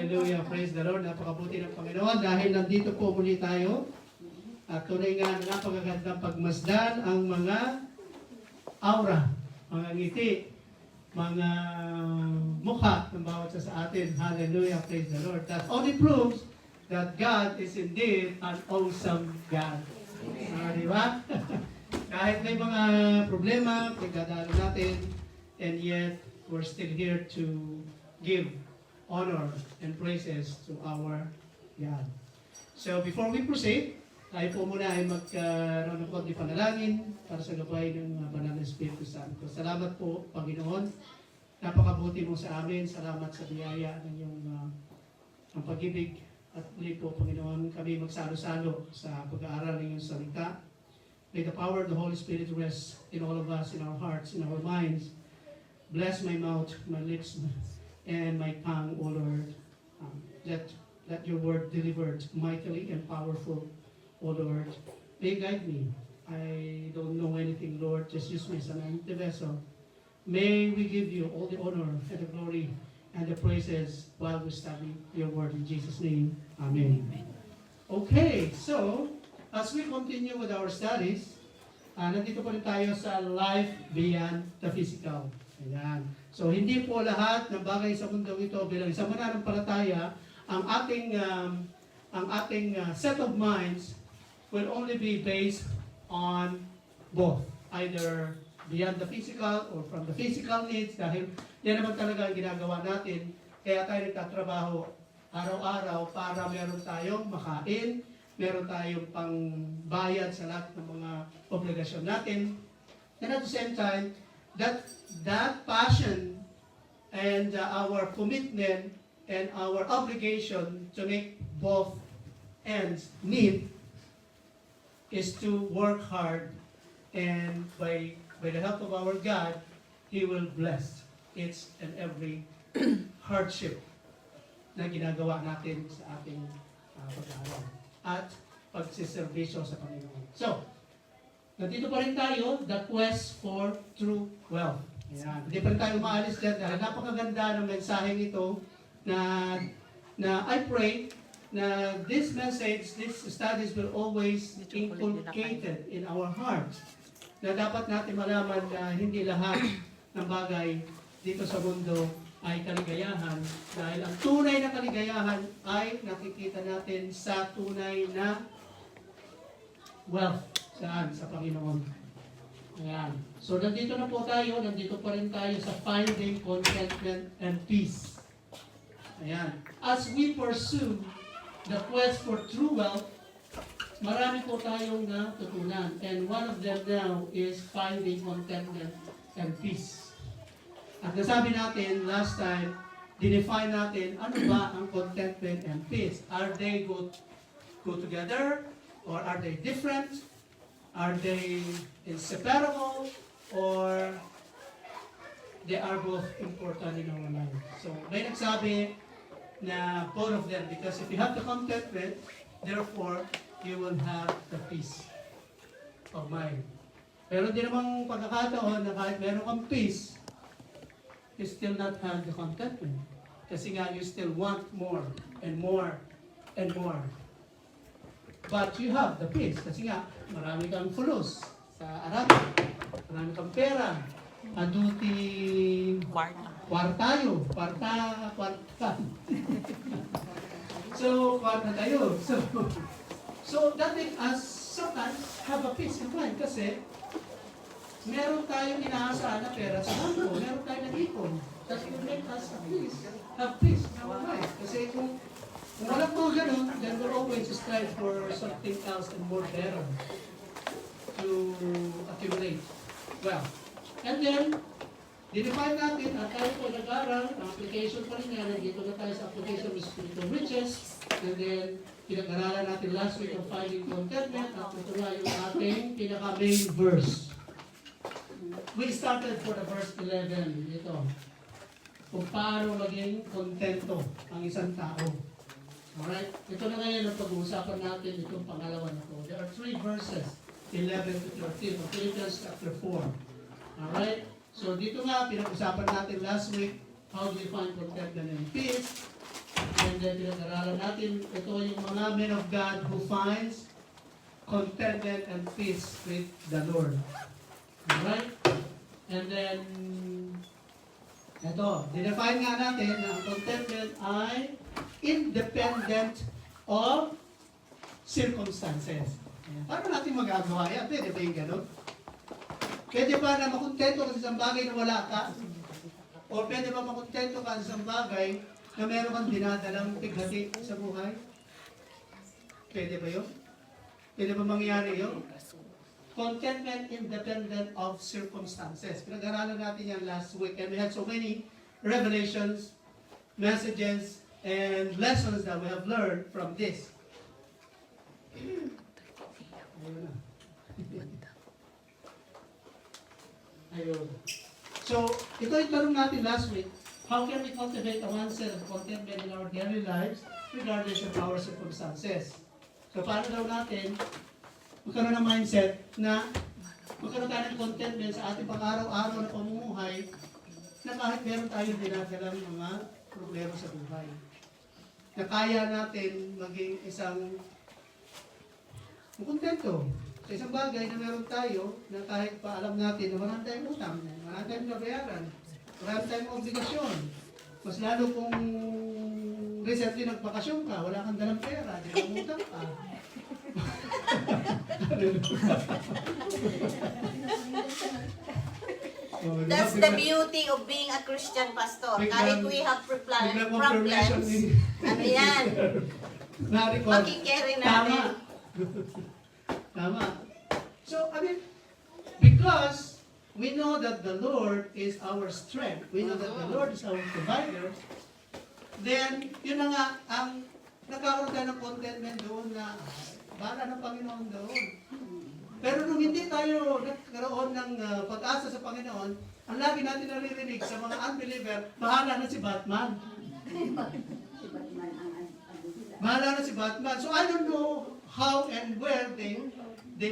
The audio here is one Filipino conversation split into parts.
Hallelujah. Praise the Lord. Napakabuti ng Panginoon dahil nandito po muli tayo. At tunay nga napakagandang pagmasdan ang mga aura, mga ngiti, mga mukha ng bawat isa sa atin. Hallelujah. Praise the Lord. That only proves that God is indeed an awesome God. Di ba? Kahit may mga problema, pagdadalo natin, and yet we're still here to give honor and praises to our God. So before we proceed, tayo po muna ay magkaroon ng konti panalangin para sa gabay ng Banal na Espiritu Santo. Salamat po, Panginoon. Napakabuti mo sa amin. Salamat sa biyaya ng iyong ang pag-ibig. At muli po, Panginoon, kami magsalo-salo sa pag-aaral ng iyong salita. May the power of the Holy Spirit rest in all of us, in our hearts, in our minds. Bless my mouth, my lips, and my tongue, O Lord. Let your word delivered mightily and powerful, O Lord. May guide me. I don't know anything, Lord. Just use me as an empty vessel. May we give you all the honor and the glory and the praises while we study your word in Jesus' name. Amen. Okay, so as we continue with our studies, nandito pa rin tayo sa life beyond the physical. Ayan. So hindi po lahat ng bagay sa mundo ito bilang isang mananampalataya, ang ating set of minds will only be based on both, either beyond the physical or from the physical needs, dahil yan naman talaga ang ginagawa natin. Kaya tayo nagtatrabaho araw-araw para meron tayong makain, meron tayong pangbayad sa lahat ng mga obligasyon natin. And at the same time, that passion and our commitment and our obligation to make both ends meet is to work hard, and by the help of our God, He will bless each and every hardship na ginagawa natin sa ating pag-aaral at pagsiservisyo sa Panginoon. So, nandito pa rin tayo, the quest for true wealth. Ayan. Hindi pa rin tayo maalis dyan dahil napakaganda ng mensaheng ito na I pray na this message, these studies will always inculcated in our hearts. Na dapat natin malaman na hindi lahat ng bagay dito sa mundo ay kaligayahan. Dahil ang tunay na kaligayahan ay nakikita natin sa tunay na wealth. Saan? Sa Panginoon. Ayan. So, nandito na po tayo. Nandito pa rin tayo sa finding contentment and peace. Ayan. As we pursue the quest for true wealth, marami po tayong natutunan. And one of them now is finding contentment and peace. At nasabi natin last time, dinefine natin ano ba ang contentment and peace. Are they go together? Or are they different? Are they inseparable? Or they are both important in our life? So, may nagsabi na both of them, because if you have the contentment, therefore, you will have the peace of mind. Pero di namang pagkakataon na kahit meron kang peace, you still not have the contentment. Kasi nga, you still want more and more and more. But you have the peace. Kasi nga, marami kang fulus sa Arabia. Marami kang pera. Aduti kwartayo. Kwarta. So, kwarta tayo. So that makes us sometimes have a peace of mind kasi meron tayong inaasahan na pera sa bangko, meron tayong nag-ipon. That will make us have peace in our mind. Kasi kung wala po ganun, then we'll always strive for something else and more better to accumulate. Well, and then, dinefine natin at tayo po nag-aral, ang application pa rin nga, dito na tayo sa application of spiritual riches, and then, pinag-aralan natin last week of finding contentment, at ito nga yung ating pinaka-main verse. We started for the verse 11 dito. Kung paano maging kontento ang isang tao. Alright? Ito na ngayon ang pag-uusapan natin itong pangalawa na ito. There are 3 verses, 11 to 13 of Philippians chapter 4. Alright? So dito nga, pinag-usapan natin last week, how do you find contentment and peace? And then pinag-aralan natin, ito yung mga men of God who finds contentment and peace with the Lord. Alright? And then, ito, dinefine nga natin na ang contentment ay independent of circumstances. Ayan. Paano natin magagawa yan? Pwede ba yung ganun? Pwede ba na makontento ka sa isang bagay na wala ka? O pwede ba makontento ka sa isang bagay na meron kang dinadalang pighati sa buhay? Pwede ba yun? Pwede ba mangyari yun? Contentment independent of circumstances. Pinag-aralan natin yan last week and we had so many revelations, messages, and lessons that we have learned from this. Ayun na. Ayun. So, ito yung tanong natin last week. How can we cultivate a oneself contentment in our daily lives regardless of our circumstances? So, paano daw natin magkaroon ng mindset na magkaroon tayo ng contentment sa ating pang-araw-araw na pamumuhay na kahit meron tayong dinadalang mga problema sa buhay. Na kaya natin maging isang kontento sa isang bagay na meron tayo na kahit pa alam natin na marami tayong utang, marami tayong nabayaran, marami tayong obligasyon. Mas lalo kung recently nagbakasyon ka, wala kang dalang pera, di ka utang ka. That's the beauty of being a Christian pastor. Kahit we have problems, ano yan, makikerry natin. Tama. So, I mean, because we know that the Lord is our strength, we know that the Lord is our provider, then, yun na nga, ang nagkakaroon tayo ng contentment doon na bahala ng Panginoon doon. Pero nung hindi tayo nagkaroon ng pag-asa sa Panginoon, ang lagi natin naririnig sa mga unbeliever, bahala na si Batman. Bahala na si Batman. So I don't know how and where they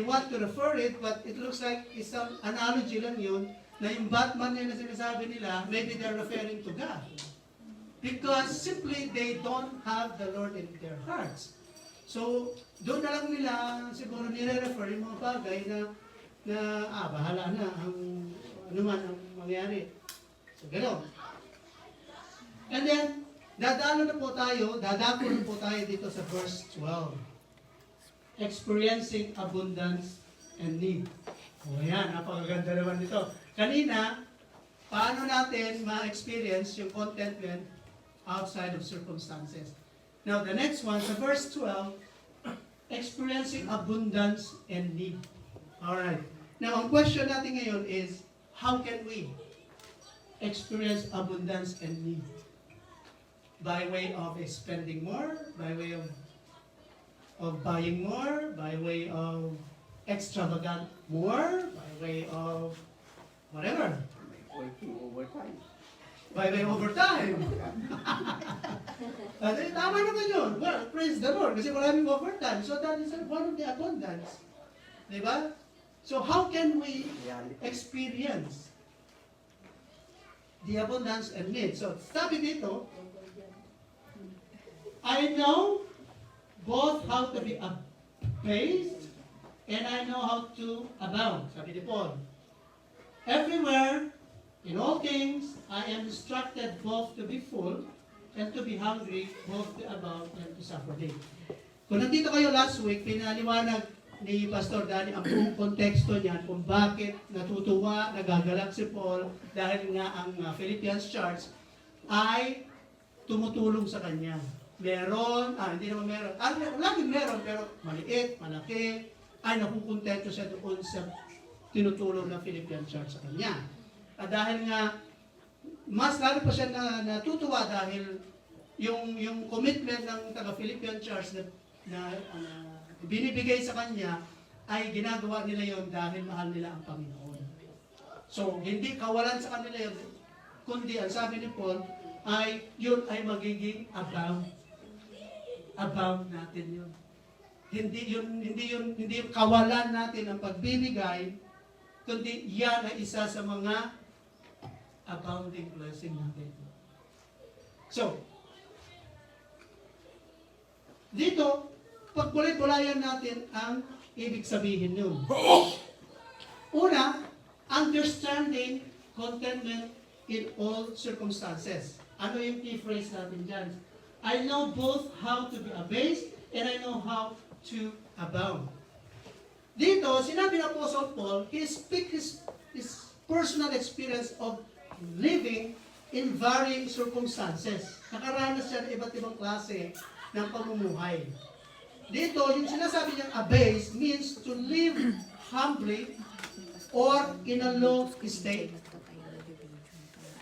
want to refer it, but it looks like isang analogy lang yun, na yung Batman yun na sinasabi nila, maybe they're referring to God. Because simply they don't have the Lord in their hearts. So, doon na lang nila siguro nire-refer yung mga bagay na bahala na ang ano man ang mangyari. So, gano'n. And then, dadako na po tayo dito sa verse 12. Experiencing abundance and need. O yan, napakaganda naman dito. Kanina, paano natin ma-experience yung contentment outside of circumstances? Now, the next one, sa verse 12, experiencing abundance and need. Alright. Now, ang question natin ngayon is, how can we experience abundance and need? By way of spending more, by way of buying more, by way of extravagant more, by way of whatever. By way of overtime. Tama naman yun. Well, praise the Lord. Kasi maraming overtime. So that is one of the abundance. Diba? So how can we experience the abundance and need? So sabi dito, I know both how to be abased and I know how to abound. Sabi ni Paul. Everywhere, in all things, I am instructed both to be full and to be hungry, both to abound and to suffer need. Kung nandito kayo last week, pinaliwanag ni Pastor Danny ang buong konteksto niyan kung bakit natutuwa, nagagalak si Paul dahil nga ang Philippians Church ay tumutulong sa kanya. Meron, hindi naman meron. Laging meron, pero maliit, malaki, ay nakukontento siya doon sa tinutulong ng Philippian Church sa kanya. At dahil nga, mas lalo pa siya natutuwa dahil yung commitment ng taga-Philippian Church na binibigay sa kanya ay ginagawa nila yon dahil mahal nila ang Panginoon. So, hindi kawalan sa kanila yun, kundi ang sabi ni Paul ay yun ay magiging abound. Abound natin yun. Hindi yung kawalan natin ang pagbibigay, kundi yan ay isa sa mga abounding blessing natin. So, Dito, pagbulay-bulayan natin ang ibig sabihin nun. Una, understanding contentment in all circumstances. Ano yung key phrase natin dyan? I know both how to be abased and I know how to abound. Dito, sinabi ng Apostle Paul, he speak his personal experience of living in varying circumstances. Nakaranas siya ng iba't ibang klase ng pamumuhay. Dito, yung sinasabi niyang abase means to live humbly or in a low state.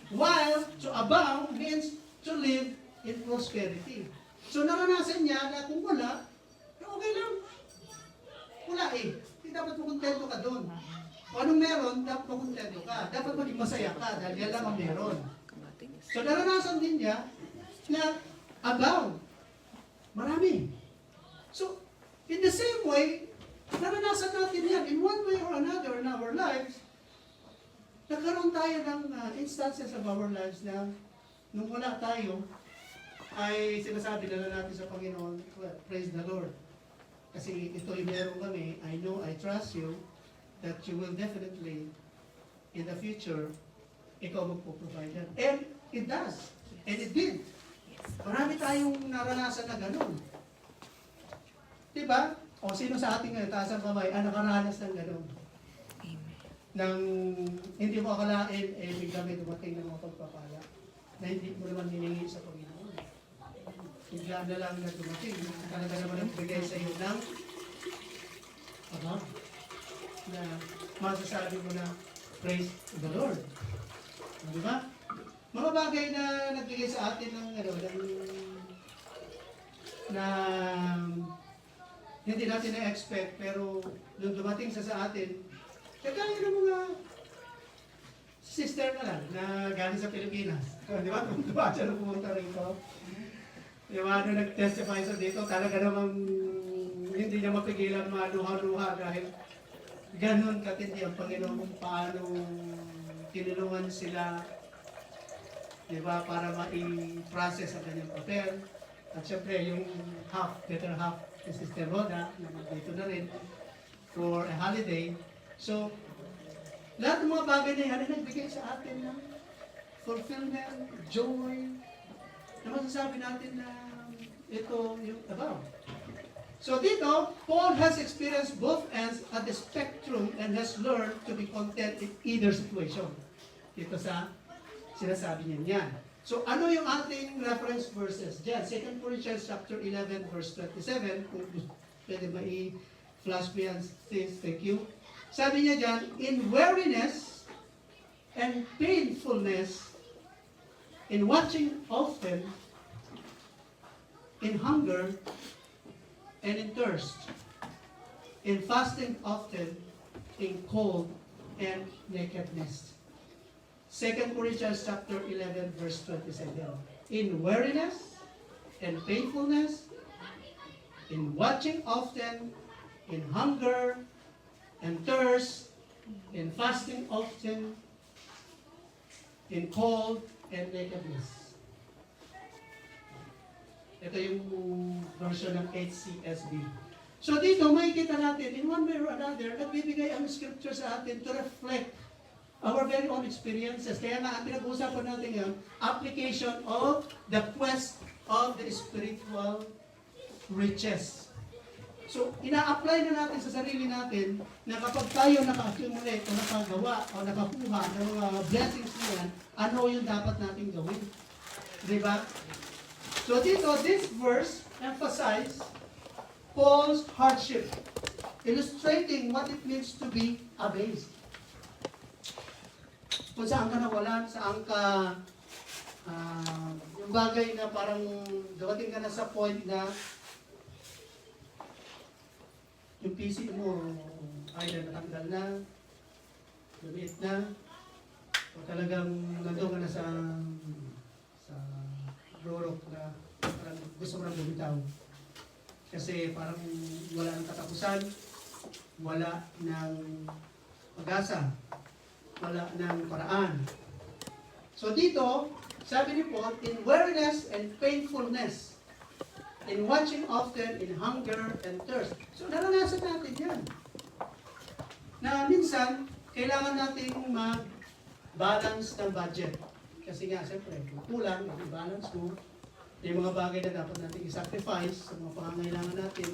While to abound means to live in prosperity. So naranasan niya na kung wala, okay lang. Wala eh. Hindi dapat makontento ka doon. Kung anong meron, dapat makontento ka. Dapat maging masaya ka dahil yan lang ang meron. So naranasan din niya na abound. Marami. So, in the same way, naranasan natin yan. In one way or another in our lives, nagkaroon tayo ng instances of our lives na nung wala tayo, ay sinasabi na natin sa Panginoon, well, praise the Lord. Kasi ito yung meron kami, I know, I trust you, that you will definitely, in the future, ikaw magpo-provide yan. And it does. And it did. Marami tayong naranasan na ganun. Diba? O sino sa ating ngayon, taas ang kamay, nakaranas ng ganun. Nang hindi mo akalain, bigla may dumating ng mga pagpapala na hindi mo naman hiningi sa Panginoon. Bigla na lang na dumating. Talaga naman ang bigay sa iyo ng na masasabi mo na praise the Lord. Di ba? Mga bagay na nagbigay sa atin ng na hindi natin na-expect, pero nung dumating sa atin, kagaya ng mga sister na lang na galing sa Pilipinas. Di ba? Kung diba siya nung pumunta rito. Di ba? Nung nag-testify sa dito, talaga namang hindi niya mapigilan maluha-luha dahil ganun katindi ang Panginoon kung paano tinulungan sila, di ba, para ma-process ang kanyang papel. At syempre, yung better half, si Sister Rhoda, na dito na rin for a holiday. So, lahat ng mga bagay na yan ay nagbigay sa atin ng fulfillment, joy, na masasabi natin na ito yung about. So dito, Paul has experienced both ends at the spectrum and has learned to be content in either situation. Dito sa sinasabi niya yan. So ano yung ating reference verses? Diyan, 2 Corinthians chapter 11 verse 27. Kung pwede ba i-flash me yan, sis, thank you. Sabi niya dyan, in weariness and painfulness, in watching often, in hunger, and in thirst, in fasting often, in cold and nakedness. 2 Corinthians chapter 11 verse 27. In weariness and painfulness, in watching often, in hunger and thirst, in fasting often, in cold and nakedness. Ito yung version ng HCSB. So dito, makikita natin, in one way or another, nagbibigay ang scripture sa atin to reflect our very own experiences. Kaya nga, ang pinag-uusapan natin yung application of the quest of the spiritual riches. So, ina-apply na natin sa sarili natin na kapag tayo naka-accumulate o nakagawa o nakakuha ng mga blessings na yan, ano yung dapat natin gawin? Diba? So dito, this verse emphasizes Paul's hardship, illustrating what it means to be abased. Kung saan ka nawalan, saan ka, yung bagay na parang dawating ka na sa point na yung PC mo either natanggal na, lumiit na, o talagang nandun ka na sa rorok na parang gusto mo nang bumitaw. Kasi parang wala ng katapusan, wala ng pag-asa, wala ng paraan. So dito, sabi ni Paul, in weariness and painfulness. in watching often, in hunger and thirst. So naranasan natin yan. Na minsan, kailangan natin mag-balance ng budget. Kasi nga, siyempre, kung kulang, i-balance mo. Yung mga bagay na dapat natin i-sacrifice sa mga pangangailangan natin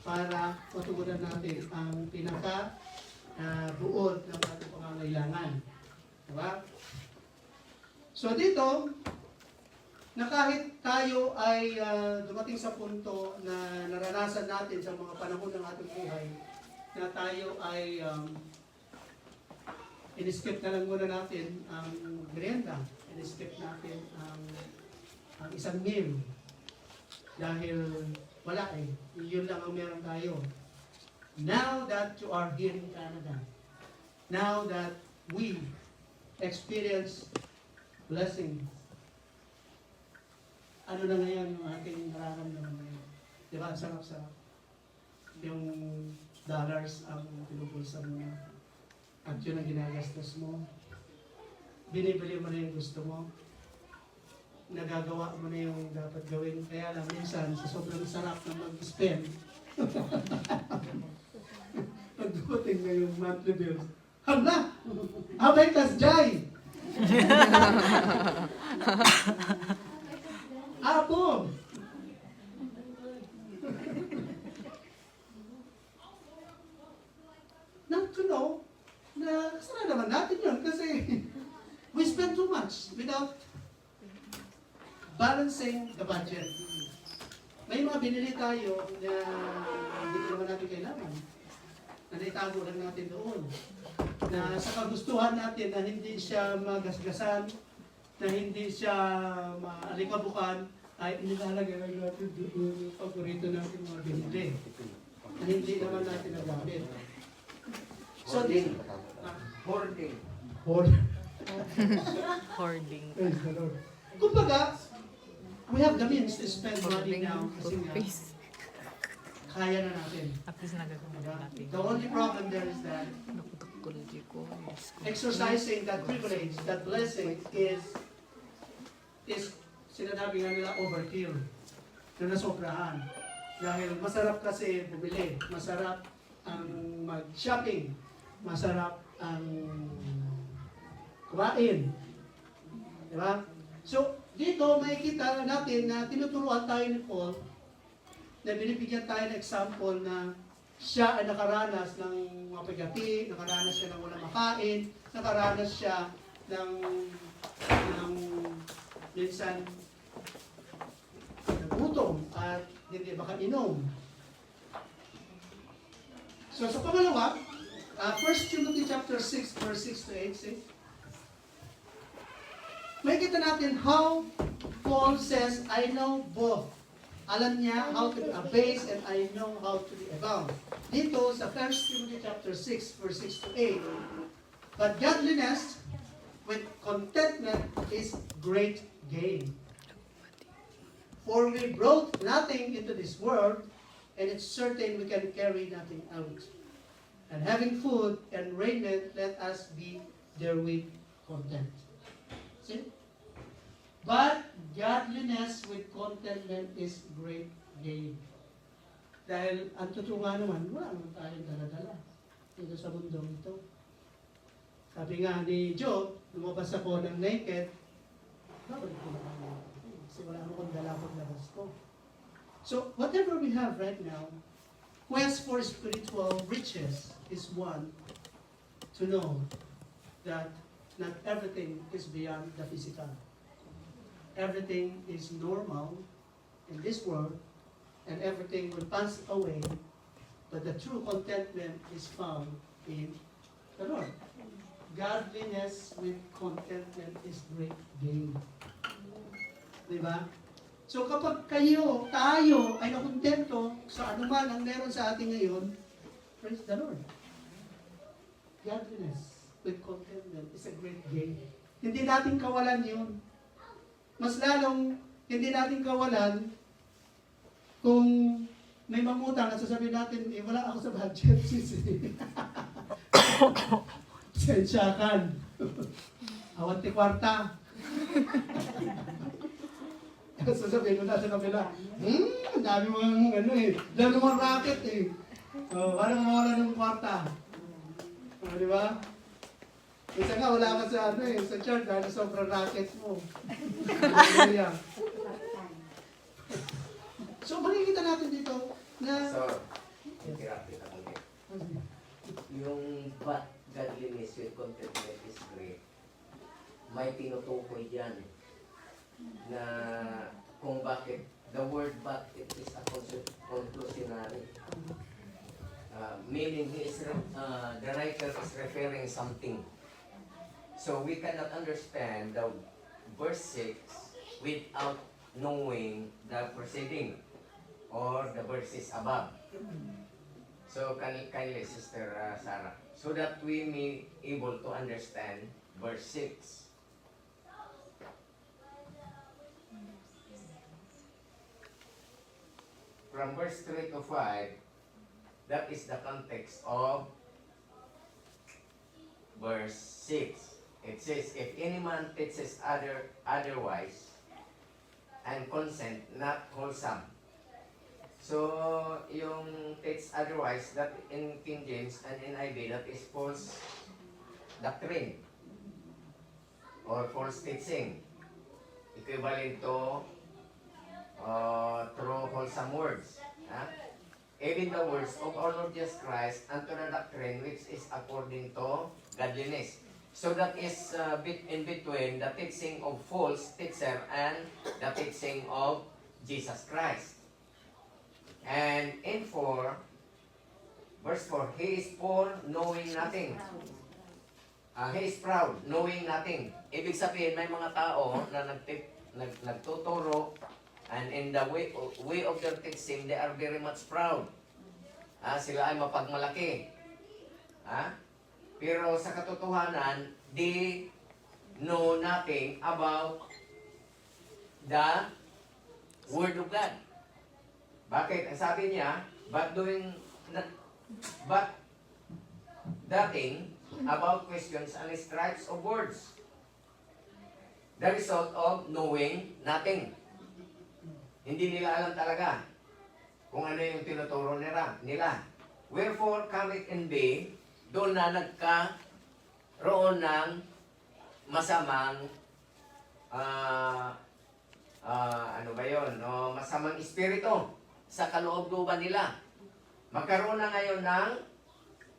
para matugunan natin ang pinaka-buod ng ating pangangailangan. Diba? So dito, na kahit tayo ay dumating sa punto na naranasan natin sa mga panahon ng ating buhay, na tayo ay in-skip na lang muna natin ang merienda, in-skip natin ang isang meal dahil wala yun lang ang meron tayo. Now that you are here in Canada, now that we experience blessing, ano na ngayon yung ating nararamdaman ngayon? Di ba? Sarap-sarap. Yung dollars ang pinupulsa mo at yun ang ginagastos mo. Binibili mo na yung gusto mo. Nagagawa mo na yung dapat gawin. Kaya lang minsan, sa sobrang sarap na mag-spend, pag dumating na yung monthly bills, hala! Abay tasjay! Apo! Not to know na kasalanan naman natin yun kasi we spend too much without balancing the budget. May mga binili tayo na hindi naman natin kailangan. Na naitago lang natin doon. Na sa kagustuhan natin na hindi siya magasgasan, na hindi siya maalikabukan, ay inilalagay lang natin doon yung paborito natin mga binili. Na hindi naman natin nagamit. So, Hoarding. Hoarding. Kumbaga, we have the means to spend money now kasi nga, Face. kaya na natin. At least nagagawa natin. The only problem there is that Nakutukology ko. exercising that privilege, that blessing is sinasabi nga nila overkill, na nasobrahan. Dahil masarap kasi bumili, masarap ang mag-shopping, masarap ang kumain. Diba? So, dito makikita natin na tinuturuan tayo ni Paul na binibigyan tayo ng example na siya ay nakaranas ng mapagati, nakaranas siya ng walang makain, nakaranas siya ng minsan nagutom at hindi makainom. So sa pangalawa, 1 Timothy chapter 6 verse 6 to 8 says, makikita natin how Paul says, I know both. Alam niya how to be abased and I know how to be abound. Dito sa 1 Timothy chapter 6 verse 6 to 8, but godliness with contentment is great gain. For we brought nothing into this world, and it's certain we can carry nothing out. And having food and raiment, let us be therewith content. See? But godliness with contentment is great gain. Dahil ang totoo nga naman, wala naman tayong dala-dala dito sa mundong ito. Sabi nga ni Job, lumabas ako ng naked, bakit ko na kami? Kasi wala akong dala paglabas ko. So, whatever we have right now, quest for spiritual riches is one to know that not everything is beyond the physical. Everything is normal in this world, and everything will pass away, but the true contentment is found in the Lord. Godliness with contentment is great gain. Diba? So kapag tayo ay nakontento sa anuman ang meron sa atin ngayon, praise the Lord. Godliness with contentment is a great gain. Hindi natin kawalan yun. Mas lalong hindi natin kawalan kung may mangutang at sasabihin natin, wala ako sa budget, sisi. Sensyakan. Awante kwarta. Sasabihin mo na sa kabila, ang dami mga ano eh, lalo mga racket eh. Parang mawala ng kwarta. Di ba? Isa nga, wala ka sa ano eh, sa church dahil sobrang racket mo. Hallelujah. So, makikita natin dito na So, grabe ka ulit. Yung but godliness with contentment is great. May tinutukoy dyan na kung bakit the word but it is a conclusionary. Meaning the writer is referring something. So we cannot understand the verse 6 without knowing the preceding or the verses above. So kindly Sister Sarah, so that we may able to understand verse 6. From verse 3 to 5, that is the context of verse 6. It says, if any man teaches otherwise, and consent not wholesome. So, yung teach otherwise, that in King James and in NIV, that is false doctrine or false teaching. Equivalent to true wholesome words. Even the words of our Lord Jesus Christ unto the doctrine which is according to godliness. So that is in between the teaching of false teacher and the teaching of Jesus Christ. And in 4, verse 4, he is poor, knowing nothing. He is proud, knowing nothing. Ibig sabihin, may mga tao na nagtuturo, and in the way of their teaching, they are very much proud. Sila ay mapagmalaki. Pero sa katotohanan, they know nothing about the Word of God. Bakit? Ang sabi niya, but doubting about questions and stripes of words. The result of knowing nothing. Hindi nila alam talaga kung ano yung tinuturo nila. Wherefore cometh in be, doon na nagkaroon ng masamang ano ba yun? Masamang espiritu sa kaloob-looban nila. Magkaroon na ngayon ng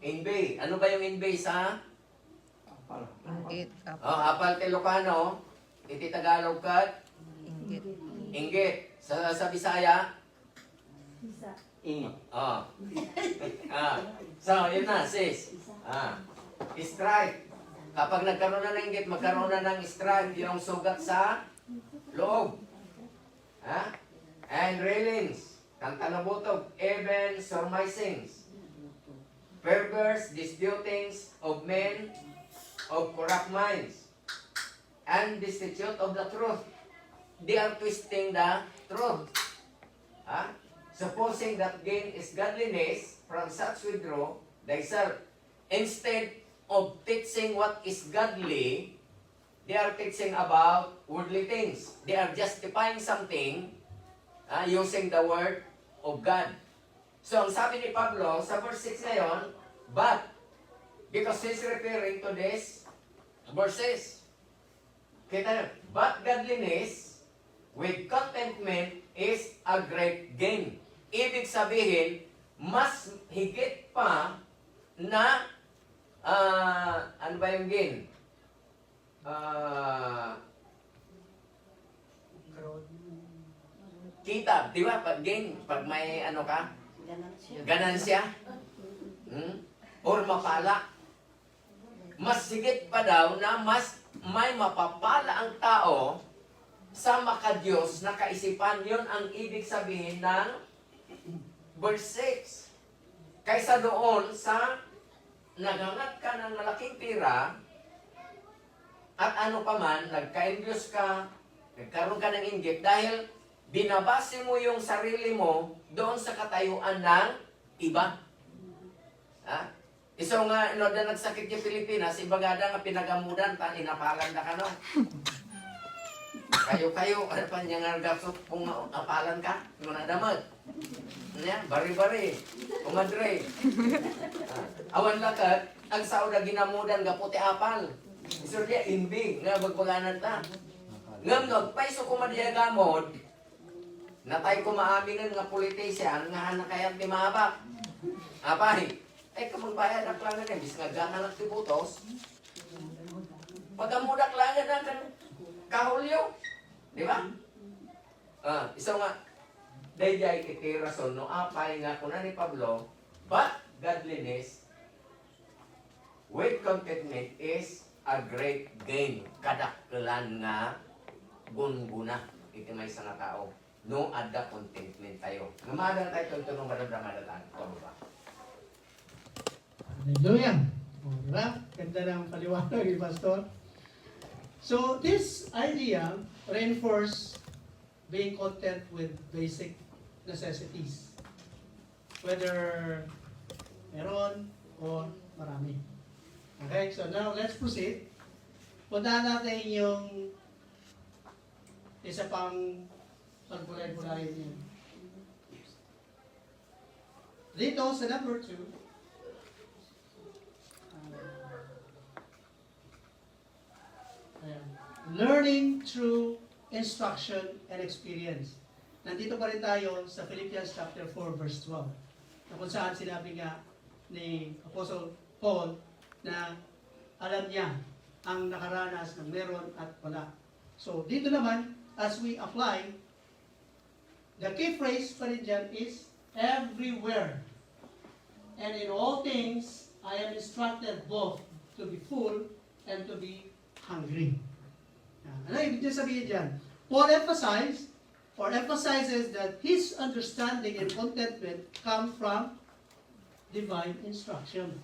inbay. Ano ba yung inbay sa? Inggit. Apal Ilocano, iti Tagalog kat? Inggit. Inggit. Sa Bisaya? So, yun na, sis. Stripe. Kapag nagkaroon na ng inggit, magkaroon na ng stripe, yung sugat sa loob. And railings. Kantanabutog, even surmisings, perverse disputings of men of corrupt minds, and destitute of the truth. They are twisting the truth. Supposing that gain is godliness, from such withdraw thyself. Instead of teaching what is godly, they are teaching about worldly things. They are justifying something using the word of God. So, ang sabi ni Pablo sa verse 6 ngayon, but, because he's referring to this verses. Kita nyo, but godliness with contentment is a great gain. Ibig sabihin, mas higit pa na, ano ba yung gain? Kita, di ba? Pag gain, pag may ano ka, ganansya, or mapala, mas higit pa daw na mas may mapapala ang tao sa makadiyos na kaisipan. Yun ang ibig sabihin ng verse 6. Kaysa doon sa nagangat ka ng malaking pira at ano pa man, nagka-induce ka, nagkaroon ka ng inggit dahil binabase mo yung sarili mo doon sa katayuan ng iba. Iso nga, no, na nagsakit yung Pilipinas, ibagada nga pinagamudan, inapalan na ka no. Kayo, ano pa niya nga gapsok kung apalan ka, kung nadamag. Nya, bari-bari, kumadre. Awan lakat, ang sao na ginamudan nga puti apal. Isur dia imbing nga bagbaganan ta. Ngam paiso ko madya gamod. Natay ko maaminan nga politician nga nakayat ni mabak. Apay, ay kamagbayad ang klangan na, bis nga gana ng tributos. Pagamudak lang na kan kahulyo. Di ba? Isa nga, dayjay iti rason no apay nga kuna ni Pablo, but godliness with contentment is a great gain. Kadakkelan nga gunguna iti may nga tao. No ada contentment tayo. Ngamadan tayo tuntunong maramdaman ito ba? Hallelujah. O, diba? Ganda ng paliwanag ni Pastor. So, this idea reinforce being content with basic necessities. Whether meron o marami. Okay, so now let's proceed. Puntahan natin yung isa pang pagbulay-bulay niya. Dito sa number 2, learning through instruction and experience. Nandito pa rin tayo sa Philippians chapter 4 verse 12. Na kung saan sinabi nga ni Apostle Paul na alam niya ang nakaranas ng meron at wala. So dito naman, as we apply, the key phrase pa rin dyan is everywhere. And in all things, I am instructed both to be full and to be hungry. Ano ibig sabihin dyan? Paul emphasizes that his understanding and contentment come from divine instruction.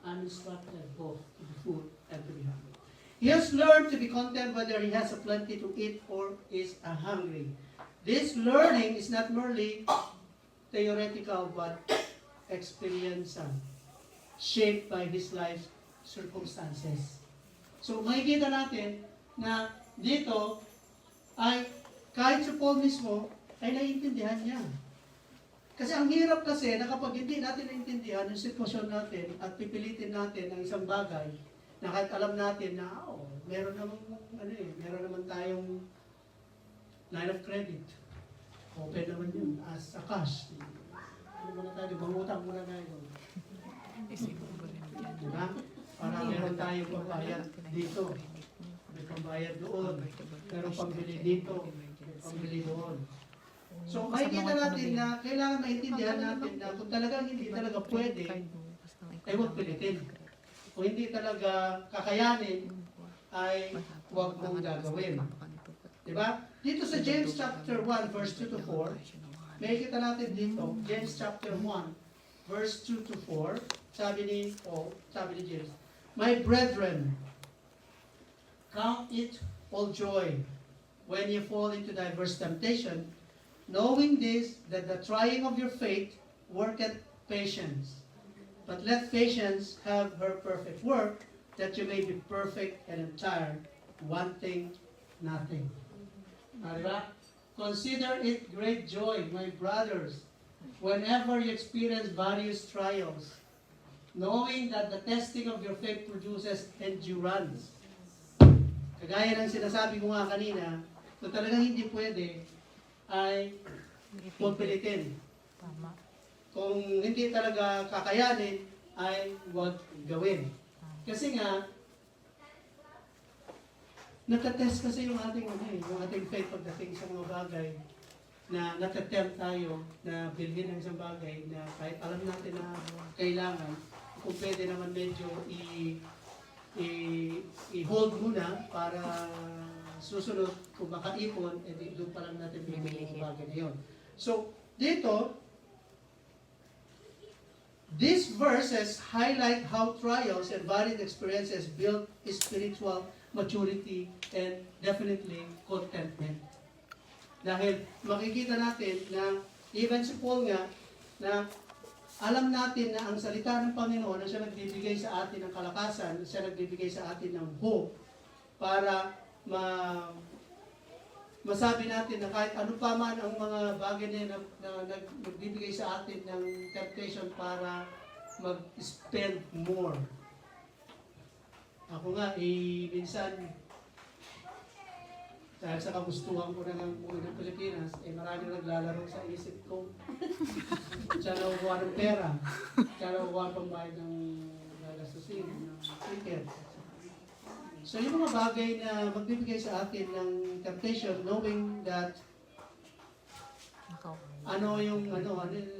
I'm instructed both to be full and to be hungry. He has learned to be content whether he has a plenty to eat or is hungry. This learning is not merely theoretical but experiential, shaped by his life's circumstances. So makikita natin na dito ay kahit si Paul mismo ay naiintindihan niya. Kasi ang hirap kasi na kapag hindi natin naiintindihan yung sitwasyon natin at pipilitin natin ang isang bagay na kahit alam natin na meron naman tayong line of credit. Open naman yun as a cash. Ano muna tayo, mangutang muna tayo. Diba? Para meron tayong pambayad dito. May pambayad doon. Meron pambili dito. May pambili doon. So, makikita natin na kailangan maintindihan natin na kung talagang hindi talaga pwede, ay huwag pilitin. Kung hindi talaga kakayanin, ay huwag mong gagawin. Diba? Dito sa James chapter 1, verse 2 to 4, makikita natin dito, James chapter 1, verse 2 to 4, sabi ni James, my brethren, count it all joy when you fall into diverse temptation, knowing this, that the trying of your faith worketh patience. But let patience have her perfect work, that you may be perfect and entire, wanting nothing. Diba? Consider it great joy, my brothers, whenever you experience various trials, knowing that the testing of your faith produces endurance. Kagaya ng sinasabi ko nga kanina, kung talagang hindi pwede, ay pagpilitin. Kung hindi talaga kakayanin, ay huwag gawin. Kasi nga, natatest kasi yung ating faith pagdating sa mga bagay na natatempt tayo na bilhin ng isang bagay na kahit alam natin na kailangan, kung pwede naman medyo i-hold muna para susunod kung makaipon, doon pa lang natin bibili yung bagay na yun. So, dito, these verses highlight how trials and varied experiences build spiritual maturity and definitely contentment. Dahil makikita natin na even si Paul nga, na alam natin na ang salita ng Panginoon na siya nagbibigay sa atin ng kalakasan, siya nagbibigay sa atin ng hope para masabi natin na kahit ano pa man ang mga bagay na, nagbibigay sa atin ng temptation para mag-spend more. Ako nga, minsan, dahil sa kagustuhan ko na ng buhay ng Pilipinas, maraming naglalaro sa isip ko. Siya nakukuha ng pera. Siya nakukuha pang bayad ng gagastusin, ng ticket. So yung mga bagay na magbibigay sa atin ng temptation, knowing that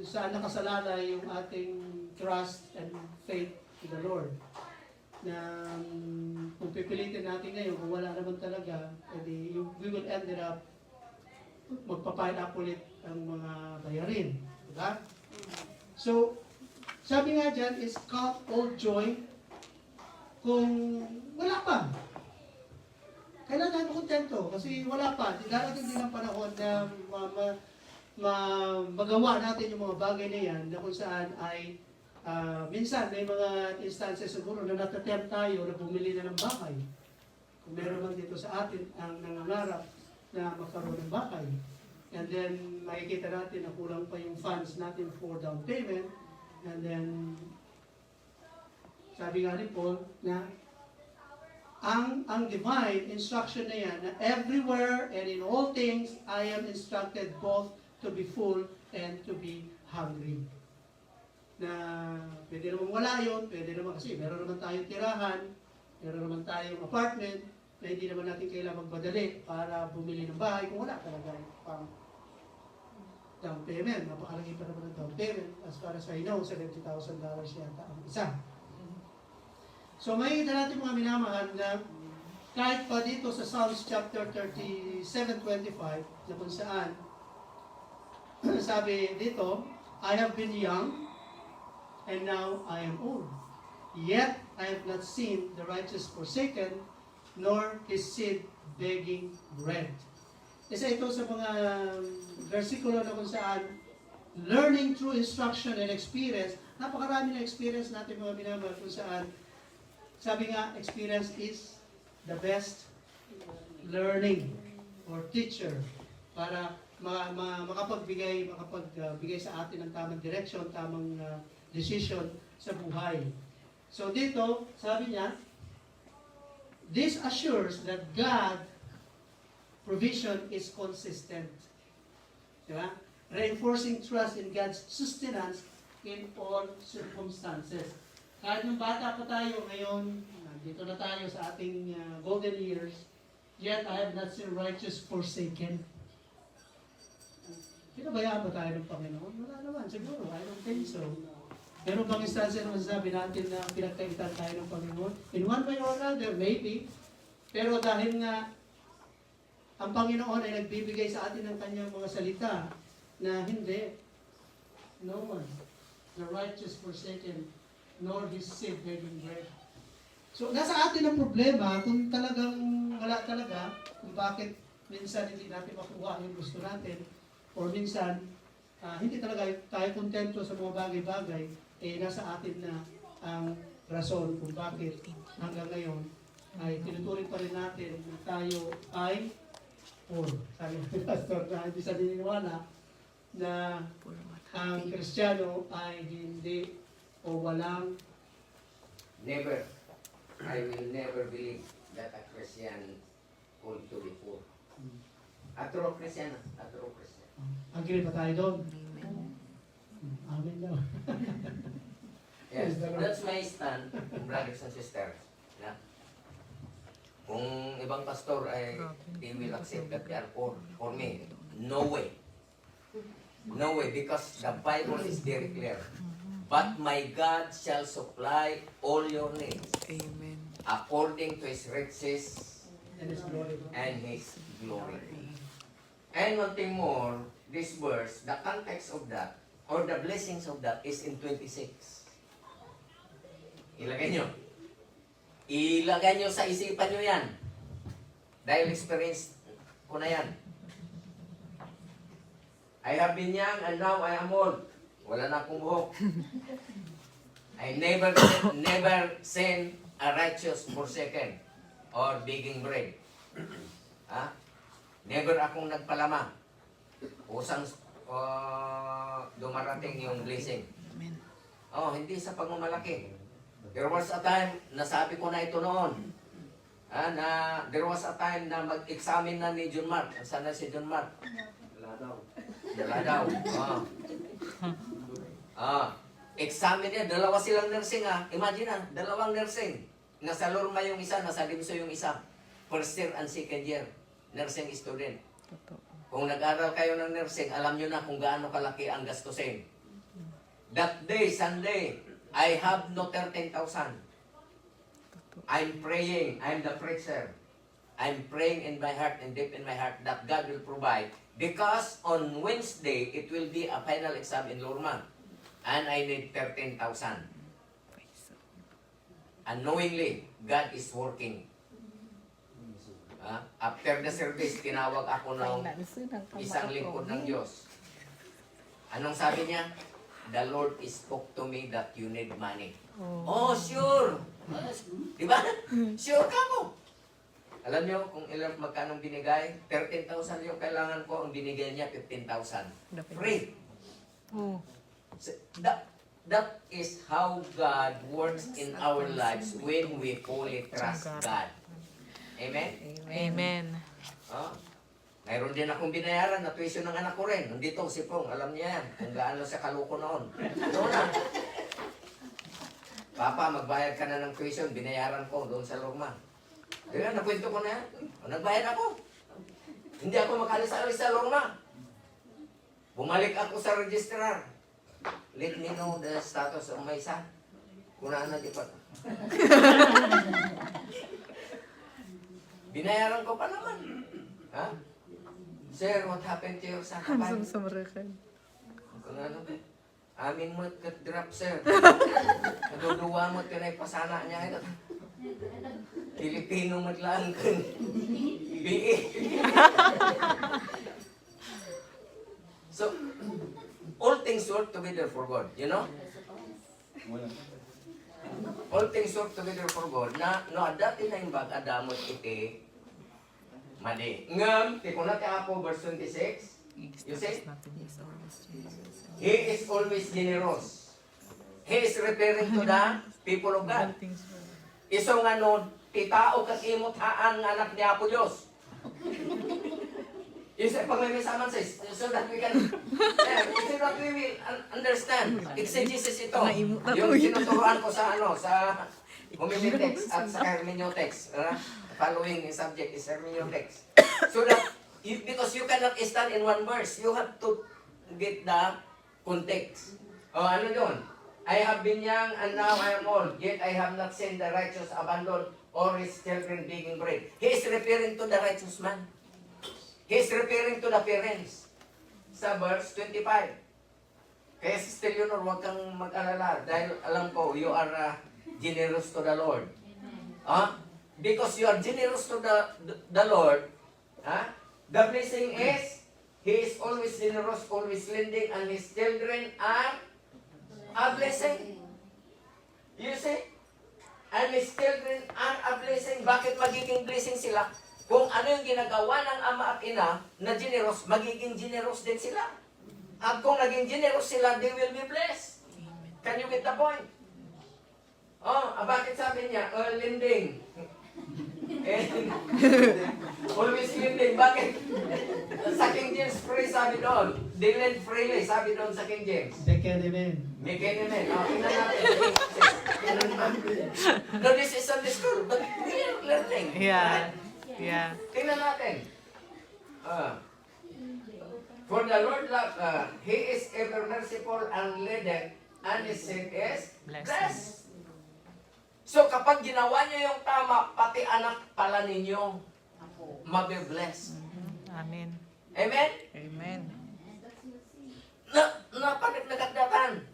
saan nakasalalay yung ating trust and faith to the Lord. Na kung pipilitin natin ngayon, kung wala naman talaga, edi we will end it up, magpapile up ulit ang mga bayarin. Diba? So, sabi nga dyan is count all joy kung wala pa. Kailangan kontento kasi wala pa. Darating din ang panahon na magawa natin yung mga bagay na yan na kung saan ay minsan may mga instances siguro na natatempt tayo na bumili na ng bahay. Kung meron man dito sa atin ang nangangarap na magkaroon ng bahay. And then makikita natin na kulang pa yung funds natin for down payment. And then sabi nga ni Paul na ang divine instruction na yan na everywhere and in all things I am instructed both to be full and to be hungry. Na pwede naman wala yun, pwede naman kasi meron naman tayong tirahan, meron naman tayong apartment, na hindi naman natin kailangan magmadali para bumili ng bahay kung wala talaga pang down payment. Napakalaki pa naman ng down payment. As far as I know, $70,000 yata ang isa. So makikita natin mga minamahal na kahit pa dito sa Psalms chapter 37:25 na kung saan sabi dito, I have been young and now I am old. Yet I have not seen the righteous forsaken, nor his seed begging bread. Isa ito sa mga versikulo na kung saan learning through instruction and experience, napakarami na experience natin mga minamahal kung saan sabi nga, experience is the best learning or teacher para makapagbigay sa atin ng tamang direction, tamang decision sa buhay. So dito, sabi niya, this assures that God provision is consistent. Diba? Reinforcing trust in God's sustenance in all circumstances. Kahit nung bata pa tayo ngayon, dito na tayo sa ating golden years, yet I have not seen righteous forsaken. Pinabayaan ba tayo ng Panginoon? Wala naman, siguro. I don't think so. Pero bang instansya naman sabi natin na pinagkaitan tayo ng Panginoon? In one way or another, maybe. Pero dahil nga ang Panginoon ay nagbibigay sa atin ng kanyang mga salita na hindi. No one. The righteous forsaken, nor his seed begging bread. So, nasa atin ang problema kung talagang wala talaga, kung bakit minsan hindi natin makuha yung gusto natin, or minsan hindi talaga tayo kontento sa mga bagay-bagay, nasa atin na ang rason kung bakit hanggang ngayon ay tinuturing pa rin natin na tayo ay poor. Sabi ng pastor na hindi sa dininiwala na ang Kristiyano ay hindi o walang. Never. I will never believe that a Christian ought to be poor. A true Christian. Agree pa tayo doon? Amen. Amen daw. Yes, that's my stand, brothers and sisters. Yeah. Kung ibang pastor ay they will accept that they are poor. For me, no way. No way, because the Bible is very clear. But my God shall supply all your needs Amen. according to His riches And His glory. and His glory. And one thing more, this verse, the context of that, or the blessings of that is in 26. Ilagay nyo. Ilagay nyo sa isipan nyo yan. Dahil experience ko na yan. I have been young and now I am old. Wala na akong buhok. I never seen a righteous forsaken or begging bread. Ha? Never akong nagpalama. Usang dumarating yung blessing. Amen. Oh, hindi sa pagmamalaki. There was a time, nasabi ko na ito noon, na there was a time na mag-examine na ni John Mark. Saan na si John Mark? Dala daw. Examine niya, dalawa silang nursing Imagine dalawang nursing. Nasa Lorma yung isa, nasa Limso yung isa. First year and second year, nursing student. Totoo. Kung nag-aral kayo ng nursing, alam nyo na kung gaano kalaki ang gastusin. That day, Sunday, I have no 13,000. I'm praying, I'm the preacher. I'm praying in my heart and deep in my heart that God will provide. Because on Wednesday, it will be a final exam in Lorma. And I need 13,000. Unknowingly, God is working. After the service, tinawag ako ng isang lingkod ng Diyos. Anong sabi niya? The Lord spoke to me that you need money. Oh, sure! Diba? Sure ka mo! Alam niyo kung ilang magkano binigay? 13,000 yung kailangan ko. Ang binigay niya, 15,000. Free! Oh. So, that is how God works in our lives when we fully trust God. Amen? Amen. Oh. Mayroon din akong binayaran na tuition ng anak ko rin. Nandito si Pong, alam niya yan. Kung gaano siya kaluko noon. Noon na. Papa, magbayad ka na ng tuition. Binayaran ko doon sa Lorma. Diba, nakwento ko na yan. Nagbayad ako. Hindi ako makalis-alis sa Lorma. Bumalik ako sa registrar. Let me know the status of my son. Kunaan na di pa. Binayaran ko pa naman. Ha? Sir, what happened to your son? Hamsam sumrakan. Kung ano ba? Amin mo drop, sir. Naduduwa mo tinay pasana niya ito. Pilipino mo lang kung BE. So, all things work together for God, you know? All things work together for God. Na, no, dati na yung bag, adamot iti, mali. Ngam, tikon natin ako, verse 26. You see? He is always generous. He is referring to the people of God. Iso nga no, titao kat imot haan nga anak ni Apo Diyos. You say, pag may misaman says, so that we can, so that we will understand. Exegesis ito. Yung sinuturuan ko sa sa homiletics at sa hermeneutics. Following subject is hermeneutics. So that, because you cannot stand in one verse, you have to get the context. Ano yun? I have been young and now I am old, yet I have not seen the righteous abandoned or his children begging bread. He is referring to the righteous man. He is referring to the parents. Sa verse 25. Kaya Sister Leonor, huwag kang mag-alala dahil alam ko, you are generous to the Lord. Because you are generous to the Lord, the blessing is, He is always generous, always lending, and His children are a blessing. You see? And His children are a blessing. Bakit magiging blessing sila? Kung ano yung ginagawa ng ama at ina na generous, magiging generous din sila. At kung naging generous sila, they will be blessed. Can you get the point? Bakit sabi niya? Lending. Always lending. Bakit? Sa King James Free sabi doon, they lend freely, sabi doon sa King James. Amen. Tingnan natin. No, this is Sunday school, but we are learning. Yeah. Right? Yeah. Tingnan natin. For the Lord He is ever merciful and lenient, and His sin is blessed. So kapag ginawa niyo yung tama, pati anak pala ninyo mabe-bless. Amen. Amen? Amen. Napadagdagatan.